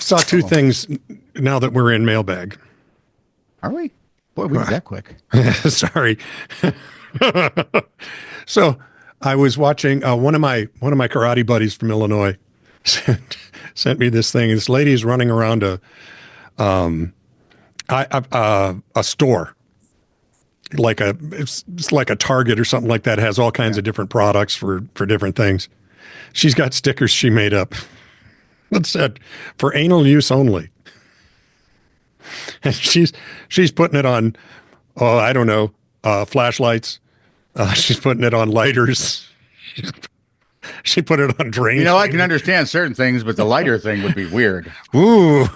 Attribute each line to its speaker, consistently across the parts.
Speaker 1: saw two things now that we're in mailbag.
Speaker 2: Are we? Boy, we did that quick.
Speaker 1: Sorry. So I was watching one of my karate buddies from Illinois sent me this thing. This lady is running around a store, like it's like a Target or something like that. It has all kinds of different products for different things. She's got stickers she made up that said "for anal use only," and she's putting it on. Oh, I don't know, flashlights. She's putting it on lighters. She put it on drains.
Speaker 2: You know, I can understand certain things, but the lighter thing would be weird.
Speaker 1: Ooh,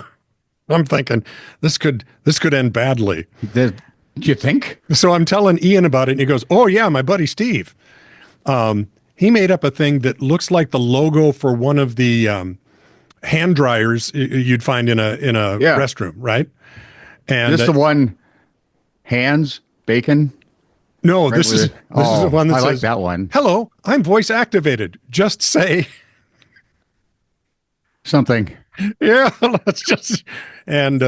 Speaker 1: I'm thinking this could end badly.
Speaker 2: Do you think?
Speaker 1: So I'm telling Ian about it, and he goes, "Oh yeah, my buddy Steve. He made up a thing that looks like the logo for one of the hand dryers you'd find in a restroom, right? And
Speaker 2: this the one, hands, bacon."
Speaker 1: No, this is the one that
Speaker 2: I
Speaker 1: says,
Speaker 2: like that one.
Speaker 1: "Hello, I'm voice activated. Just say
Speaker 2: something."
Speaker 1: Yeah, let's just and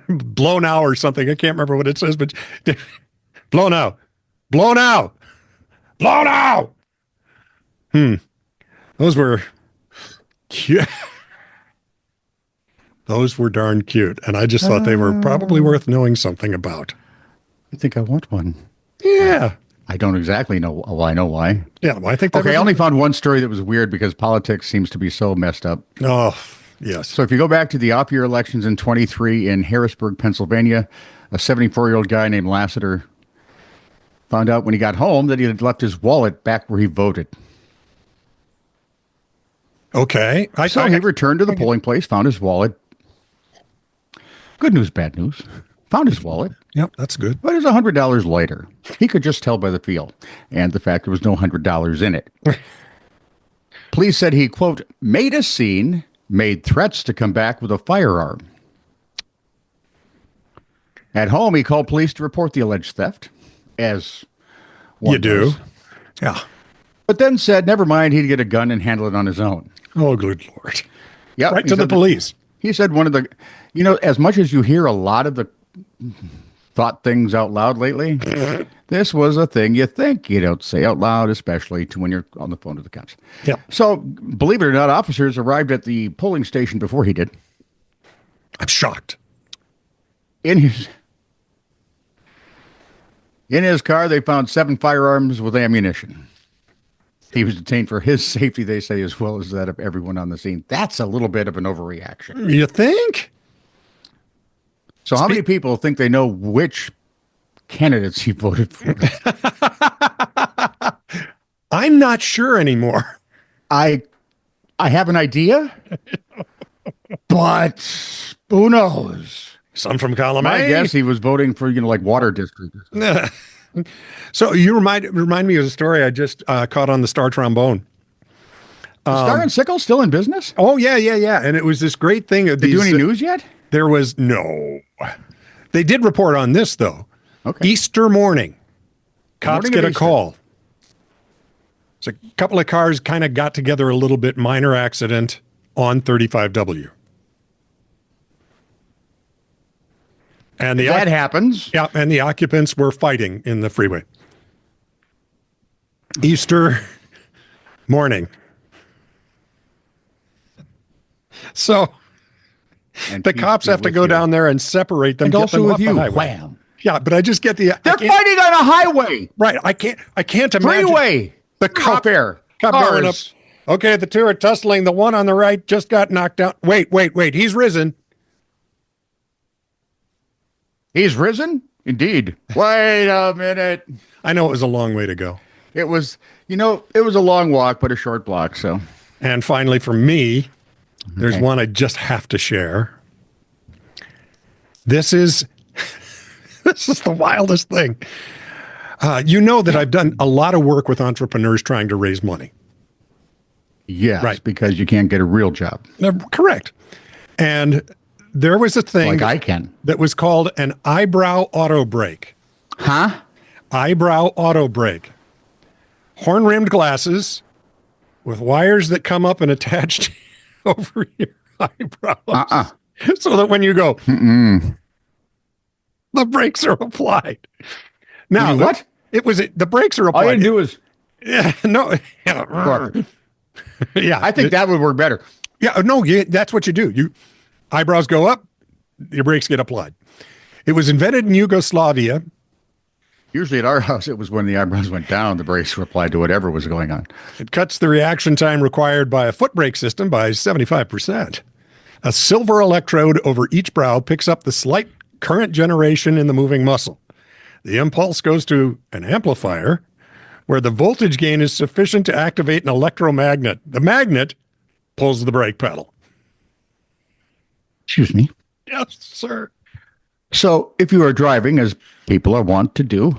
Speaker 1: blow now or something. I can't remember what it says, but blow now, blow now, blow now. Those were cute. Those were darn cute, and I just thought they were probably worth knowing something about.
Speaker 2: I think I want one.
Speaker 1: Yeah.
Speaker 2: I don't exactly know. Well, I know why.
Speaker 1: Yeah, well, I think.
Speaker 2: Okay, I only found one story that was weird because politics seems to be so messed up.
Speaker 1: Oh, yes.
Speaker 2: So if you go back to the off-year elections in 23 in Harrisburg, Pennsylvania, a 74-year-old guy named Lassiter found out when he got home that he had left his wallet back where he voted.
Speaker 1: Okay.
Speaker 2: So he returned to the polling place, found his wallet. Good news, bad news. Found his wallet.
Speaker 1: Yep, that's good.
Speaker 2: But it was $100 lighter. He could just tell by the feel and the fact there was no $100 in it. Police said he, quote, made a scene, made threats to come back with a firearm. At home, he called police to report the alleged theft, as
Speaker 1: you do.
Speaker 2: Does.
Speaker 1: Yeah.
Speaker 2: But then said, never mind, he'd get a gun and handle it on his own.
Speaker 1: Oh, good Lord.
Speaker 2: Yeah,
Speaker 1: right to the police.
Speaker 2: He said one of the, you know, as much as you hear a lot of the thought things out loud lately, this was a thing you think you don't say out loud, especially to when you're on the phone to the cops.
Speaker 1: Yeah.
Speaker 2: So, believe it or not, officers arrived at the polling station before he did.
Speaker 1: I'm shocked.
Speaker 2: In his car, they found 7 firearms with ammunition. He was detained for his safety, they say, as well as that of everyone on the scene. That's a little bit of an overreaction.
Speaker 1: You think?
Speaker 2: So how many people think they know which candidates he voted for?
Speaker 1: I'm not sure anymore.
Speaker 2: I have an idea, but who knows?
Speaker 1: Some from column A.
Speaker 2: I guess he was voting for, like water district.
Speaker 1: So you remind me of a story I just caught on the Star Trombone.
Speaker 2: Star and Sickle still in business?
Speaker 1: Oh, yeah. And it was this great thing.
Speaker 2: Did they do any news yet?
Speaker 1: There was no. They did report on this, though.
Speaker 2: Okay.
Speaker 1: Easter morning. Cops get a call. So a couple of cars kind of got together a little bit, minor accident on 35W. And
Speaker 2: that happens.
Speaker 1: Yeah, and the occupants were fighting in the freeway. Easter morning. So and the cops have to go down there and separate them.
Speaker 2: And also
Speaker 1: them
Speaker 2: with you.
Speaker 1: The
Speaker 2: Wham.
Speaker 1: Yeah, but I just get the...
Speaker 2: They're fighting on a highway.
Speaker 1: Right. I can't imagine.
Speaker 2: Freeway.
Speaker 1: The cop
Speaker 2: there.
Speaker 1: going up. Okay, the two are tussling. The one on the right just got knocked down. Wait. He's risen.
Speaker 2: He's risen? Indeed. Wait a minute.
Speaker 1: I know it was a long way to go.
Speaker 2: It was, it was a long walk, but a short block, so.
Speaker 1: And finally, for me, there's one I just have to share. This is the wildest thing. You know that I've done a lot of work with entrepreneurs trying to raise money.
Speaker 2: Yes,
Speaker 1: right.
Speaker 2: Because you can't get a real job.
Speaker 1: Correct. And there was a thing
Speaker 2: like I can
Speaker 1: that was called an eyebrow auto brake.
Speaker 2: Huh?
Speaker 1: Eyebrow auto brake. Horn-rimmed glasses with wires that come up and attach over your eyebrows. so that when you go,
Speaker 2: Mm-mm.
Speaker 1: the brakes are applied.
Speaker 2: You
Speaker 1: Now,
Speaker 2: mean what?
Speaker 1: It was the brakes are
Speaker 2: All you
Speaker 1: applied.
Speaker 2: do is,
Speaker 1: Yeah, no, yeah,
Speaker 2: look,
Speaker 1: yeah.
Speaker 2: I think that would work better.
Speaker 1: Yeah, no, that's what you do. You eyebrows go up, your brakes get applied. It was invented in Yugoslavia.
Speaker 2: Usually at our house, it was when the eyebrows went down, the brakes were applied to whatever was going on.
Speaker 1: It cuts the reaction time required by a foot brake system by 75%. A silver electrode over each brow picks up the slight current generation in the moving muscle. The impulse goes to an amplifier where the voltage gain is sufficient to activate an electromagnet. The magnet pulls the brake pedal.
Speaker 2: Excuse me.
Speaker 1: Yes, sir.
Speaker 2: So if you are driving, as people are wont to do,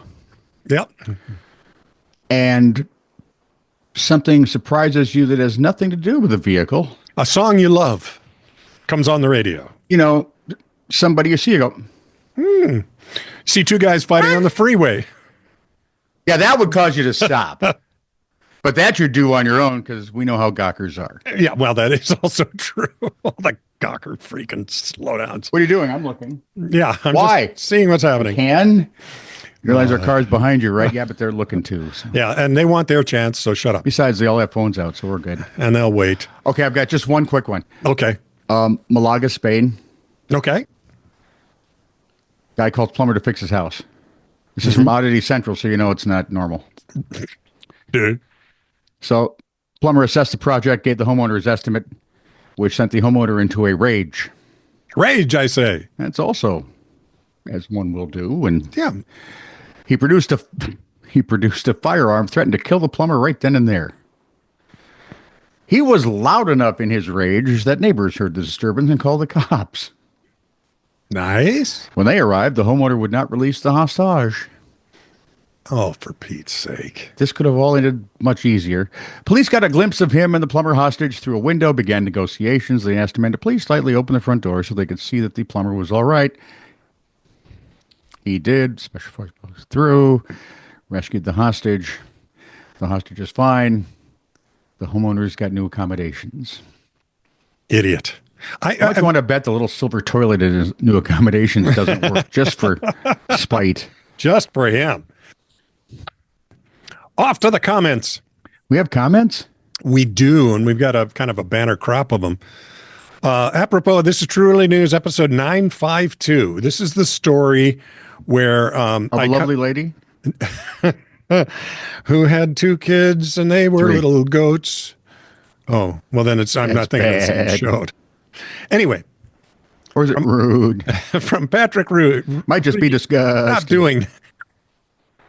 Speaker 1: Yep.
Speaker 2: and something surprises you that has nothing to do with the vehicle,
Speaker 1: A song you love comes on the radio.
Speaker 2: you know, somebody you see, you go,
Speaker 1: See two guys fighting on the freeway.
Speaker 2: yeah, that would cause you to stop. But that you do on your own because we know how gawkers are.
Speaker 1: Yeah, well, that is also true. All the gawker freaking slowdowns.
Speaker 2: What are you doing? I'm looking.
Speaker 1: Yeah, I'm
Speaker 2: Why?
Speaker 1: just seeing what's happening.
Speaker 2: You realize there are cars behind you, right? Yeah, but they're looking too. So.
Speaker 1: Yeah, and they want their chance, so shut up.
Speaker 2: Besides, they all have phones out, so we're good.
Speaker 1: And they'll wait.
Speaker 2: Okay, I've got just one quick one.
Speaker 1: Okay.
Speaker 2: Malaga, Spain.
Speaker 1: Okay.
Speaker 2: Guy calls plumber to fix his house. This is from Oddity Central, so you know it's not normal.
Speaker 1: Dude.
Speaker 2: So, plumber assessed the project, gave the homeowner his estimate, which sent the homeowner into a rage.
Speaker 1: Rage, I say.
Speaker 2: That's also, as one will do, and
Speaker 1: Yeah.
Speaker 2: he produced a firearm, threatened to kill the plumber right then and there. He was loud enough in his rage that neighbors heard the disturbance and called the cops.
Speaker 1: Nice.
Speaker 2: When they arrived, the homeowner would not release the hostage.
Speaker 1: Oh, for Pete's sake.
Speaker 2: This could have all ended much easier. Police got a glimpse of him and the plumber hostage through a window, began negotiations. They asked the men to please slightly open the front door so they could see that the plumber was all right. He did. Special force goes through, rescued the hostage. The hostage is fine. The homeowners got new accommodations.
Speaker 1: Idiot.
Speaker 2: I want to bet the little silver toilet in his new accommodations doesn't work just for spite.
Speaker 1: Just for him. Off to the comments.
Speaker 2: We have comments?
Speaker 1: We do, and we've got a kind of a banner crop of them. Apropos, this is Truly News, episode 952. This is the story where
Speaker 2: Of a lovely lady?
Speaker 1: who had two kids and they were
Speaker 2: Three.
Speaker 1: little goats. Oh, well then I'm not thinking of the same
Speaker 2: bad.
Speaker 1: show. Anyway,
Speaker 2: Or is it rude?
Speaker 1: from Patrick Root.
Speaker 2: Might just be disgusting.
Speaker 1: Stop doing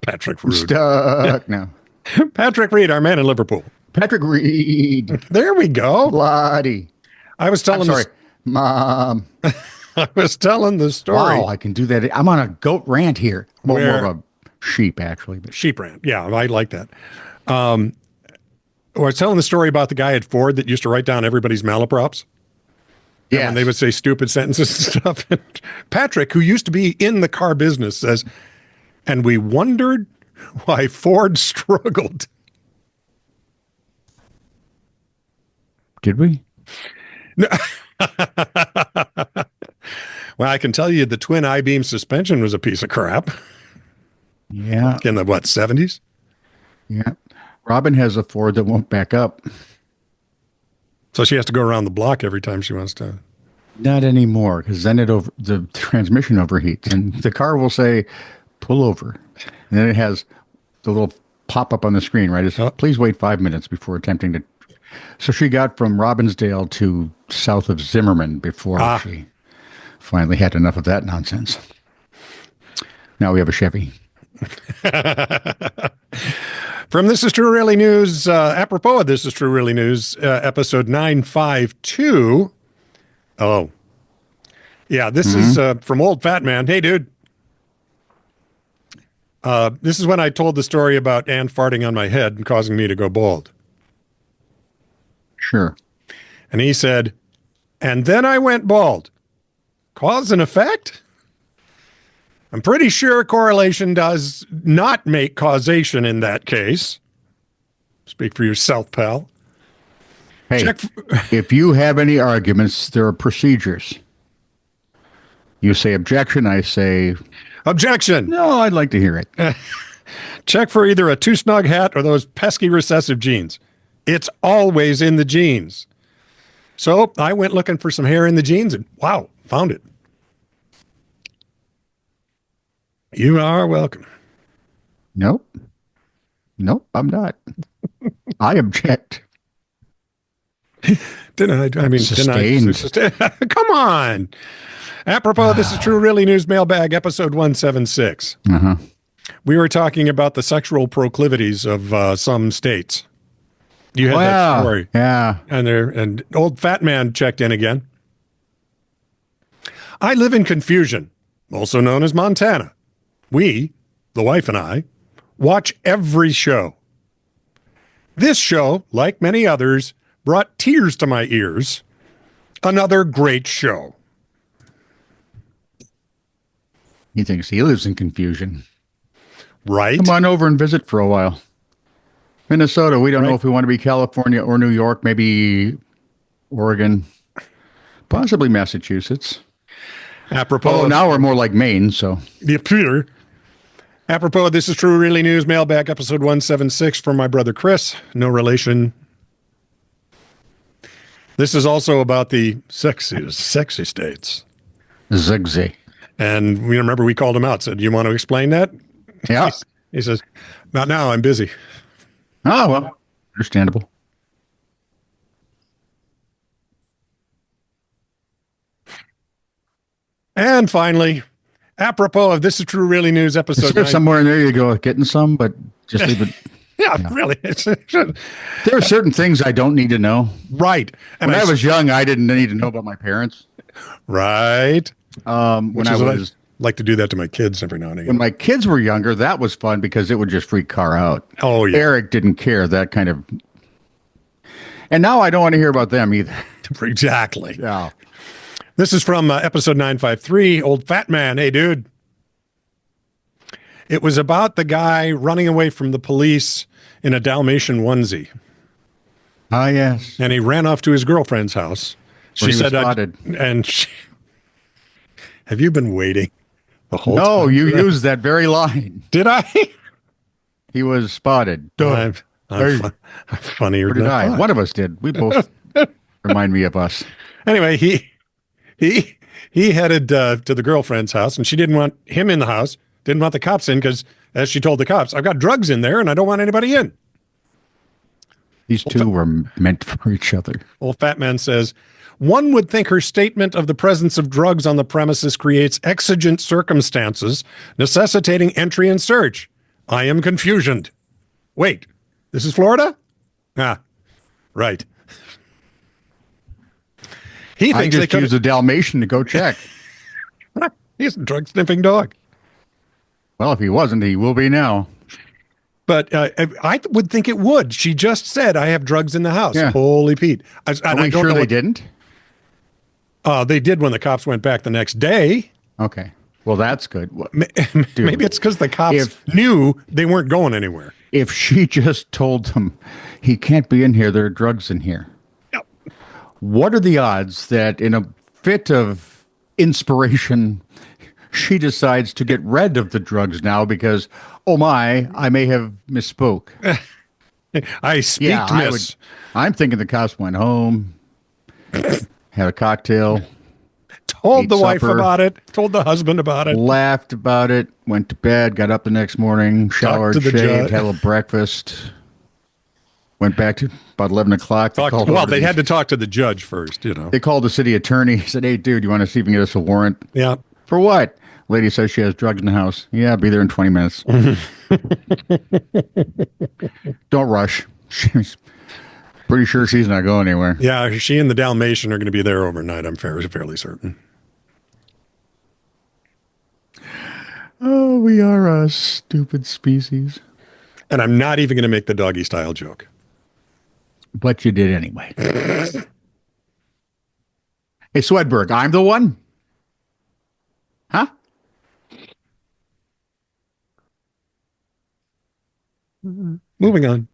Speaker 1: Patrick Root.
Speaker 2: Stuck now.
Speaker 1: Patrick Reed, our man in Liverpool.
Speaker 2: Patrick Reed.
Speaker 1: There we go.
Speaker 2: Bloody.
Speaker 1: I was
Speaker 2: I'm
Speaker 1: telling
Speaker 2: sorry. Mom.
Speaker 1: I was telling the story.
Speaker 2: Wow, I can do that. I'm on a goat rant here. Well,
Speaker 1: Where-
Speaker 2: more of a sheep, actually. But
Speaker 1: Sheep rant. Yeah, I like that. I was telling the story about the guy at Ford that used to write down everybody's malaprops.
Speaker 2: yeah,
Speaker 1: And they would say stupid sentences and stuff. And Patrick, who used to be in the car business, says, and we wondered why Ford struggled.
Speaker 2: Did we?
Speaker 1: Well, I can tell you the twin I-beam suspension was a piece of crap
Speaker 2: Yeah.
Speaker 1: in the, 70s?
Speaker 2: Yeah. Robin has a Ford that won't back up.
Speaker 1: So she has to go around the block every time she wants to.
Speaker 2: Not anymore, because then the transmission overheats, and the car will say, "Pull over," and then it has the little pop up on the screen, right? It's, please wait 5 minutes before attempting to. So she got from Robbinsdale to south of Zimmerman before she finally had enough of that nonsense. Now we have a Chevy.
Speaker 1: From This Is True Really News, apropos of This Is True Really News, episode 952. Oh. Yeah, this is from OldFatMan. Hey, dude. This is when I told the story about Ann farting on my head and causing me to go bald.
Speaker 2: Sure.
Speaker 1: And he said, and then I went bald. Cause and effect? I'm pretty sure correlation does not make causation in that case. Speak for yourself, pal.
Speaker 2: Hey,
Speaker 1: Check
Speaker 2: if you have any arguments, there are procedures. You say objection. I say,
Speaker 1: Objection!
Speaker 2: no, I'd like to hear it.
Speaker 1: Check for either a too snug hat or those pesky recessive genes. It's always in the genes. So I went looking for some hair in the jeans and wow, found it. You are welcome.
Speaker 2: Nope. Nope, I'm not. I object.
Speaker 1: Didn't I? I mean,
Speaker 2: Sustained.
Speaker 1: didn't I? Come on. Apropos, this is True Really News Mailbag, episode 176.
Speaker 2: Uh-huh.
Speaker 1: We were talking about the sexual proclivities of some states. You had that story.
Speaker 2: Yeah.
Speaker 1: And old fat man checked in again. I live in Confusion, also known as Montana. We, the wife and I, watch every show. This show, like many others, brought tears to my ears. Another great show.
Speaker 2: He thinks he lives in Confusion.
Speaker 1: Right?
Speaker 2: Come on over and visit for a while. Minnesota, we don't know if we want to be California or New York, maybe Oregon, possibly Massachusetts.
Speaker 1: Apropos.
Speaker 2: Oh, now we're more like Maine, so.
Speaker 1: The Peter. Apropos, this is True Really News Mailbag, episode 176 from my brother Chris. No relation. This is also about the sexy states.
Speaker 2: Zigzag.
Speaker 1: And we remember we called him out, said, you want to explain that?
Speaker 2: Yeah.
Speaker 1: He says, not now, I'm busy.
Speaker 2: Oh, well, understandable.
Speaker 1: And finally, apropos of This is True Really News episode.
Speaker 2: Is there somewhere in there you go getting some, but just leave it.
Speaker 1: Yeah, really.
Speaker 2: There are certain things I don't need to know.
Speaker 1: Right.
Speaker 2: And when I was young, I didn't need to know about my parents.
Speaker 1: Right.
Speaker 2: When I was
Speaker 1: like to do that to my kids every now and again.
Speaker 2: When my kids were younger, that was fun because it would just freak Car out.
Speaker 1: Oh, yeah.
Speaker 2: Eric didn't care, that kind of. And now I don't want to hear about them either.
Speaker 1: Exactly.
Speaker 2: Yeah.
Speaker 1: This is from episode 953, Old Fat Man. Hey, dude. It was about the guy running away from the police in a Dalmatian onesie.
Speaker 2: Ah, yes.
Speaker 1: And he ran off to his girlfriend's house. She said, have you been waiting the whole time?
Speaker 2: No, you used that very line.
Speaker 1: Did I? He
Speaker 2: was spotted.
Speaker 1: I'm funnier than
Speaker 2: I. One of us did. We both remind me of us.
Speaker 1: Anyway, he headed to the girlfriend's house, and she didn't want him in the house, didn't want the cops in because, as she told the cops, I've got drugs in there, and I don't want anybody in.
Speaker 2: These two were meant for each other.
Speaker 1: Old Fat Man says, one would think her statement of the presence of drugs on the premises creates exigent circumstances necessitating entry and search. I am confusioned. Wait, this is Florida? Ah, right. He thinks
Speaker 2: I just used a Dalmatian to go check.
Speaker 1: He's a drug-sniffing dog.
Speaker 2: Well, if he wasn't, he will be now.
Speaker 1: But I would think it would. She just said, I have drugs in the house.
Speaker 2: Yeah.
Speaker 1: Holy Pete.
Speaker 2: Are we sure they didn't?
Speaker 1: They did when the cops went back the next day.
Speaker 2: Okay. Well, that's good.
Speaker 1: Maybe it's because the cops knew they weren't going anywhere.
Speaker 2: If she just told them, he can't be in here, there are drugs in here.
Speaker 1: Yep.
Speaker 2: What are the odds that in a fit of inspiration, she decides to get rid of the drugs now because, oh my, I may have misspoke.
Speaker 1: I speak miss.
Speaker 2: I'm thinking the cops went home, had a cocktail,
Speaker 1: told the wife about it, told the husband about it,
Speaker 2: laughed about it, went to bed, got up the next morning, showered, shaved, had a little breakfast, went back to about 11 o'clock.
Speaker 1: They had to talk to the judge first, you know.
Speaker 2: They called the city attorney, said, hey, dude, you want to see if we can get us a warrant?
Speaker 1: Yeah.
Speaker 2: For what? Lady says she has drugs in the house. Yeah, I'll be there in 20 minutes. Don't rush. She's pretty sure she's not going anywhere.
Speaker 1: Yeah, she and the Dalmatian are going to be there overnight, I'm fairly certain.
Speaker 2: Oh, we are a stupid species.
Speaker 1: And I'm not even going to make the doggy style joke.
Speaker 2: But you did anyway. Hey, Swedberg, I'm the one? Huh?
Speaker 1: Moving on.